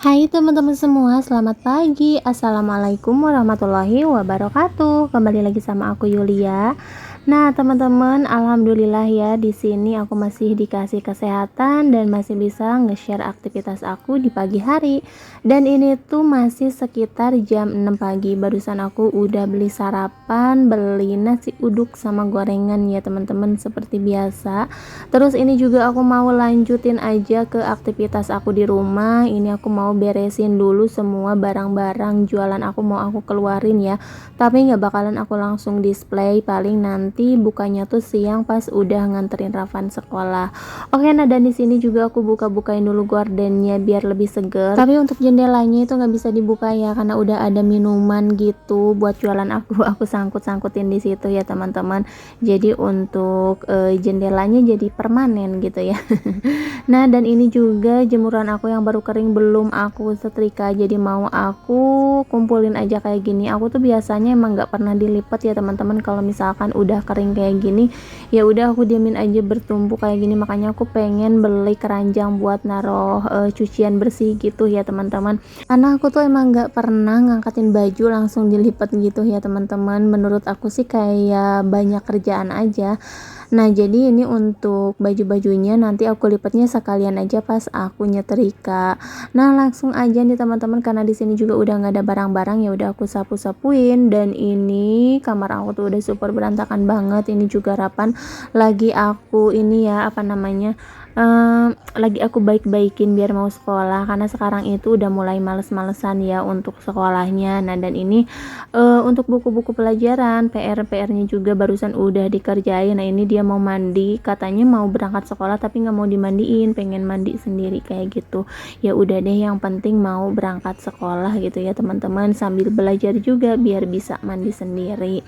Hai teman-teman semua, selamat pagi. Assalamualaikum warahmatullahi wabarakatuh. Kembali lagi sama aku Yulia. Nah, teman-teman, alhamdulillah ya di sini aku masih dikasih kesehatan dan masih bisa nge-share aktivitas aku di pagi hari. Dan ini tuh masih sekitar jam 6 pagi. Barusan aku udah beli sarapan, beli nasi uduk sama gorengan ya, teman-teman, seperti biasa. Terus ini juga aku mau lanjutin aja ke aktivitas aku di rumah. Ini aku mau beresin dulu semua barang-barang jualan aku, mau aku keluarin ya, tapi nggak bakalan aku langsung display, paling nanti bukanya tuh siang pas udah nganterin Ravan sekolah. Oke, nah dan di sini juga aku buka-bukain dulu gordennya biar lebih seger, tapi untuk jendelanya itu nggak bisa dibuka ya karena udah ada minuman gitu buat jualan aku. Aku sangkut-sangkutin di situ ya teman-teman, jadi untuk jendelanya jadi permanen gitu ya. Nah, dan ini juga jemuran aku yang baru kering belum aku setrika, jadi mau aku kumpulin aja kayak gini. Aku tuh biasanya emang nggak pernah dilipat ya teman-teman, kalau misalkan udah kering kayak gini ya udah aku diamin aja bertumpuk kayak gini. Makanya aku pengen beli keranjang buat naruh cucian bersih gitu ya teman-teman, karena aku tuh emang nggak pernah ngangkatin baju langsung dilipat gitu ya teman-teman. Menurut aku sih kayak banyak kerjaan aja. Nah, jadi ini untuk baju-bajunya nanti aku lipatnya sekalian aja pas aku nyetrika. Nah, langsung aja nih teman-teman, karena di sini juga udah nggak ada barang-barang, ya udah aku sapu-sapuin. Dan ini kamar aku tuh udah super berantakan banget. Ini juga Rapan lagi aku ini ya, apa namanya? Lagi aku baik-baikin biar mau sekolah, karena sekarang itu udah mulai males-malesan ya untuk sekolahnya. Nah, dan ini untuk buku-buku pelajaran, PR-nya juga barusan udah dikerjain. Nah, ini dia mau mandi, katanya mau berangkat sekolah tapi nggak mau dimandiin, pengen mandi sendiri kayak gitu. Ya udah deh, yang penting mau berangkat sekolah gitu ya teman-teman, sambil belajar juga biar bisa mandi sendiri.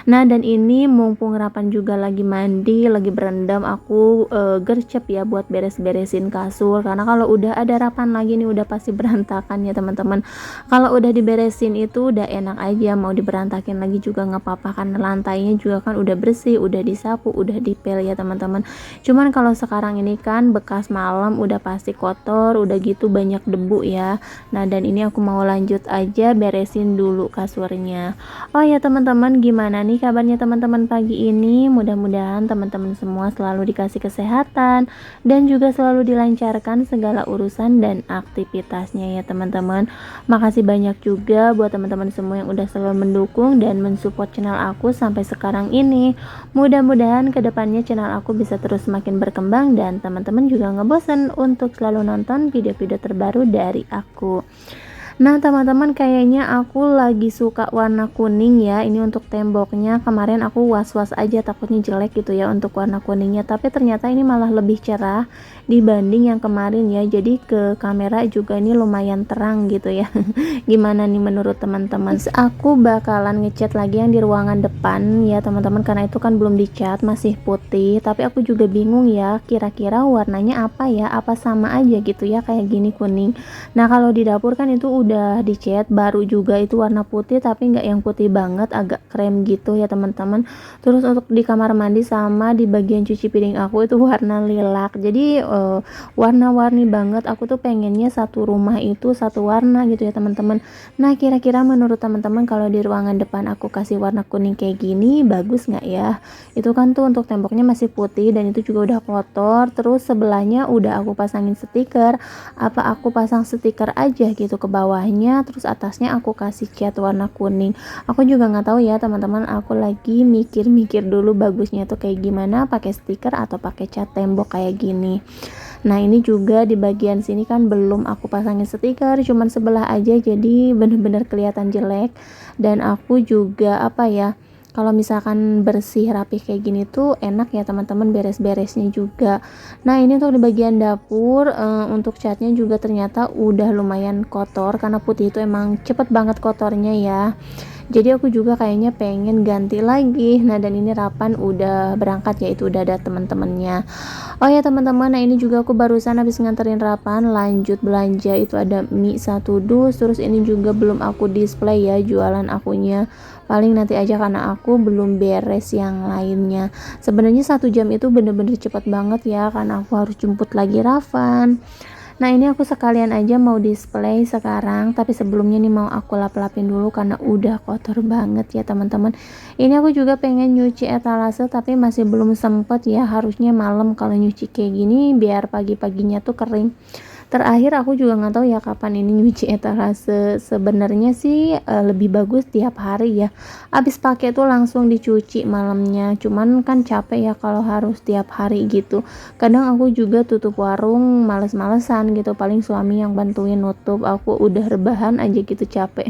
Nah, dan ini mumpung Rapan juga lagi mandi, lagi berendam, aku gercep ya buat beres-beresin kasur, karena kalau udah ada Rapan lagi nih udah pasti berantakan ya teman-teman. Kalau udah diberesin itu udah enak aja, mau diberantakin lagi juga nggak apa-apa, karena lantainya juga kan udah bersih, udah disapu, udah dipel ya teman-teman. Cuman kalau sekarang ini kan bekas malam udah pasti kotor, udah gitu banyak debu ya. Nah, dan ini aku mau lanjut aja beresin dulu kasurnya. Oh ya teman-teman, gimana nih kabarnya teman-teman pagi ini? Mudah-mudahan teman-teman semua selalu dikasih kesehatan dan juga selalu dilancarkan segala urusan dan aktivitasnya ya teman-teman. Makasih banyak juga buat teman-teman semua yang udah selalu mendukung dan mensupport channel aku sampai sekarang ini. Mudah-mudahan kedepannya channel aku bisa terus semakin berkembang dan teman-teman juga nggak bosan untuk selalu nonton video-video terbaru dari aku. Nah, teman-teman, kayaknya aku lagi suka warna kuning ya. Ini untuk temboknya. Kemarin aku was-was aja takutnya jelek gitu ya untuk warna kuningnya, tapi ternyata ini malah lebih cerah dibanding yang kemarin ya. Jadi ke kamera juga ini lumayan terang gitu ya. Gimana nih menurut teman-teman? Aku bakalan ngecat lagi yang di ruangan depan ya teman-teman, karena itu kan belum dicat, masih putih. Tapi aku juga bingung ya, kira-kira warnanya apa ya? Apa sama aja gitu ya kayak gini kuning. Nah, kalau di dapur kan itu udah dicat baru juga, itu warna putih tapi nggak yang putih banget, agak krem gitu ya teman-teman. Terus untuk di kamar mandi sama di bagian cuci piring aku itu warna lilac. Jadi warna-warni banget. Aku tuh pengennya satu rumah itu satu warna gitu ya teman-teman. Nah, kira-kira menurut teman-teman kalau di ruangan depan aku kasih warna kuning kayak gini bagus nggak ya? Itu kan tuh untuk temboknya masih putih dan itu juga udah kotor. Terus sebelahnya udah aku pasangin stiker. Apa aku pasang stiker aja gitu ke bawahnya, terus atasnya aku kasih cat warna kuning? Aku juga nggak tahu ya teman-teman, aku lagi mikir-mikir dulu bagusnya tuh kayak gimana, pakai stiker atau pakai cat tembok kayak gini. Nah, ini juga di bagian sini kan belum aku pasangin stiker, cuman sebelah aja, jadi bener-bener kelihatan jelek. Dan aku juga apa ya, kalau misalkan bersih rapih kayak gini tuh enak ya teman-teman, beres-beresnya juga. Nah, ini untuk di bagian dapur, untuk catnya juga ternyata udah lumayan kotor, karena putih itu emang cepet banget kotornya ya. Jadi aku juga kayaknya pengen ganti lagi. Nah, dan ini Rapan udah berangkat ya, itu udah ada teman-temannya. Oh ya teman-teman, nah ini juga aku barusan habis nganterin Rapan lanjut belanja, itu ada mie satu dus. Terus ini juga belum aku display ya jualan akunya, paling nanti aja karena aku belum beres yang lainnya. Sebenarnya 1 jam itu bener-bener cepet banget ya, karena aku harus jemput lagi Ravan. Nah ini aku sekalian aja mau display sekarang, tapi sebelumnya nih mau aku lap-lapin dulu karena udah kotor banget ya teman-teman. Ini aku juga pengen nyuci etalase tapi masih belum sempet ya, harusnya malam kalau nyuci kayak gini biar pagi-paginya tuh kering. Terakhir aku juga nggak tahu ya kapan ini nyuci etalase. Sebenarnya sih lebih bagus tiap hari ya. Abis pakai tuh langsung dicuci malamnya. Cuman kan capek ya kalau harus tiap hari gitu. Kadang aku juga tutup warung males-malesan gitu. Paling suami yang bantuin nutup. Aku udah rebahan aja gitu capek.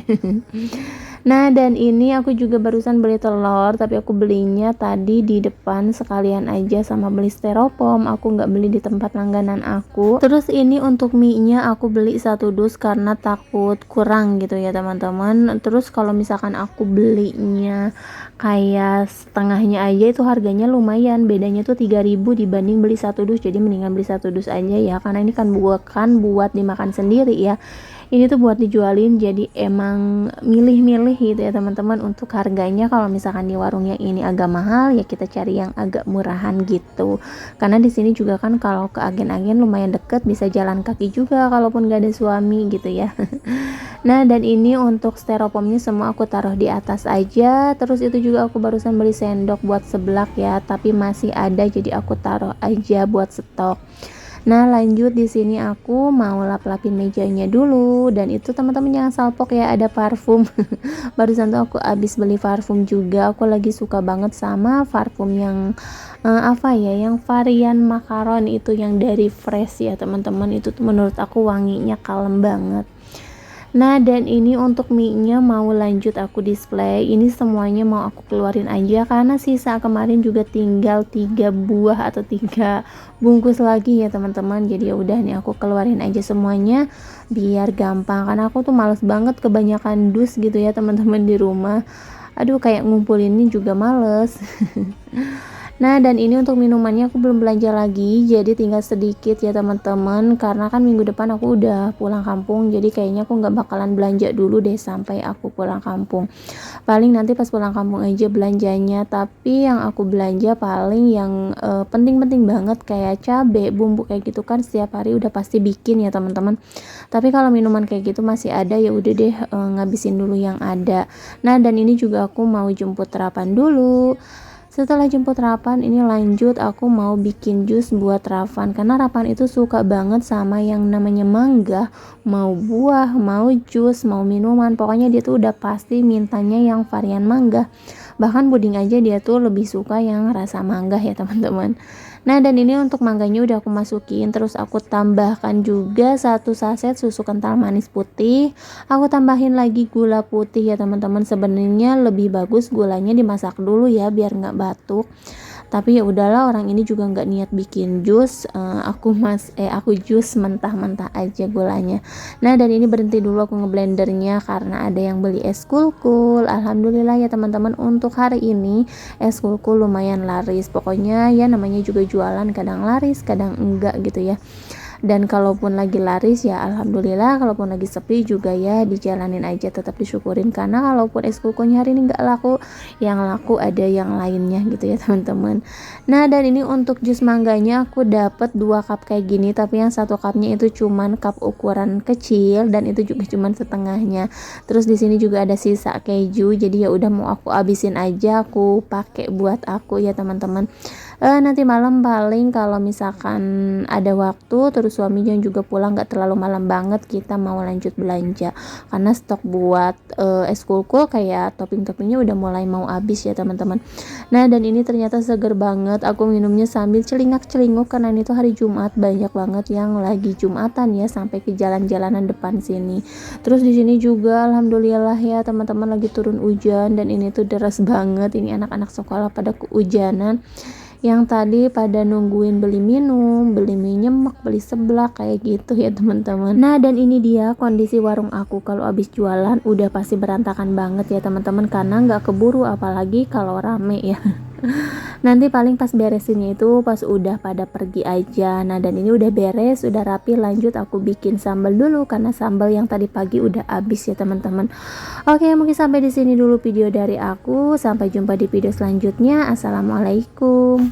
Nah dan ini aku juga barusan beli telur, tapi aku belinya tadi di depan sekalian aja sama beli styrofoam. Aku nggak beli di tempat langganan aku. Terus ini untuk mie nya aku beli 1 dus karena takut kurang gitu ya teman-teman. Terus kalau misalkan aku belinya kayak setengahnya aja itu harganya lumayan, bedanya tuh 3.000 dibanding beli 1 dus. Jadi mendingan beli 1 dus aja ya, karena ini kan buat dimakan sendiri ya. Ini tuh buat dijualin, jadi emang milih-milih gitu ya teman-teman untuk harganya. Kalau misalkan di warung yang ini agak mahal ya kita cari yang agak murahan gitu, karena di sini juga kan kalau ke agen-agen lumayan deket, bisa jalan kaki juga kalaupun gak ada suami gitu ya. Nah dan ini untuk styrofoamnya semua aku taruh di atas aja. Terus itu juga aku barusan beli sendok buat seblak ya, tapi masih ada jadi aku taruh aja buat stok. Nah lanjut di sini aku mau lap-lapin mejanya dulu, dan itu teman-teman jangan salpok ya, ada parfum. Barusan tuh aku habis beli parfum juga. Aku lagi suka banget sama parfum yang apa ya, yang varian makaron itu yang dari Fresh ya teman-teman. Itu tuh menurut aku wanginya kalem banget. Nah dan ini untuk mie nya mau lanjut aku display. Ini semuanya mau aku keluarin aja karena sisa kemarin juga tinggal 3 buah atau 3 bungkus lagi ya teman-teman. Jadi ya udah nih aku keluarin aja semuanya biar gampang, karena aku tuh males banget kebanyakan dus gitu ya teman-teman di rumah. Aduh kayak ngumpulinnya juga males. Nah dan ini untuk minumannya aku belum belanja lagi, jadi tinggal sedikit ya teman-teman, karena kan minggu depan aku udah pulang kampung. Jadi kayaknya aku nggak bakalan belanja dulu deh sampai aku pulang kampung. Paling nanti pas pulang kampung aja belanjanya. Tapi yang aku belanja paling yang penting-penting banget kayak cabe, bumbu kayak gitu kan setiap hari udah pasti bikin ya teman-teman. Tapi kalau minuman kayak gitu masih ada, ya udah deh ngabisin dulu yang ada. Nah dan ini juga aku mau jemput Rapan dulu. Setelah jemput Rapan ini lanjut aku mau bikin jus buat Rapan, karena Rapan itu suka banget sama yang namanya mangga, mau buah, mau jus, mau minuman, pokoknya dia tuh udah pasti mintanya yang varian mangga. Bahkan puding aja dia tuh lebih suka yang rasa mangga ya teman-teman. Nah dan ini untuk mangganya udah aku masukin, terus aku tambahkan juga 1 saset susu kental manis putih. Aku tambahin lagi gula putih ya teman-teman. Sebenarnya lebih bagus gulanya dimasak dulu ya biar nggak batuk, tapi ya udahlah, orang ini juga nggak niat bikin jus. Aku jus mentah-mentah aja gulanya. Nah dan ini berhenti dulu aku ngeblendernya karena ada yang beli es kulkul. Alhamdulillah ya teman-teman, untuk hari ini es kulkul lumayan laris. Pokoknya ya namanya juga jualan, kadang laris kadang enggak gitu ya. Dan kalaupun lagi laris ya alhamdulillah, kalaupun lagi sepi juga ya dijalanin aja, tetap disyukurin. Karena kalaupun es kukunya hari ini nggak laku, yang laku ada yang lainnya gitu ya teman-teman. Nah dan ini untuk jus mangganya aku dapat 2 cup kayak gini, tapi yang 1 cupnya itu cuman cup ukuran kecil dan itu juga cuman setengahnya. Terus di sini juga ada sisa keju, jadi ya udah mau aku abisin aja, aku pakai buat aku ya teman-teman. Nanti malam paling kalau misalkan ada waktu terus suaminya juga pulang nggak terlalu malam banget, kita mau lanjut belanja karena stok buat es kulkul kayak topping-toppingnya udah mulai mau habis ya teman-teman. Nah dan ini ternyata seger banget, aku minumnya sambil celingak-celinguk karena ini tuh hari Jumat, banyak banget yang lagi Jumatan ya sampai ke jalan-jalanan depan sini. Terus di sini juga alhamdulillah ya teman-teman lagi turun hujan, dan ini tuh deras banget. Ini anak-anak sekolah pada kehujanan, yang tadi pada nungguin beli minum, beli mie nyemek, beli seblak kayak gitu ya teman-teman. Nah dan ini dia kondisi warung aku kalau habis jualan udah pasti berantakan banget ya teman-teman, karena nggak keburu apalagi kalau rame ya. Nanti paling pas beresinnya itu pas udah pada pergi aja. Nah dan ini udah beres, udah rapi, lanjut aku bikin sambal dulu karena sambal yang tadi pagi udah habis ya teman-teman. Oke, mungkin sampai di sini dulu video dari aku. Sampai jumpa di video selanjutnya. Assalamualaikum.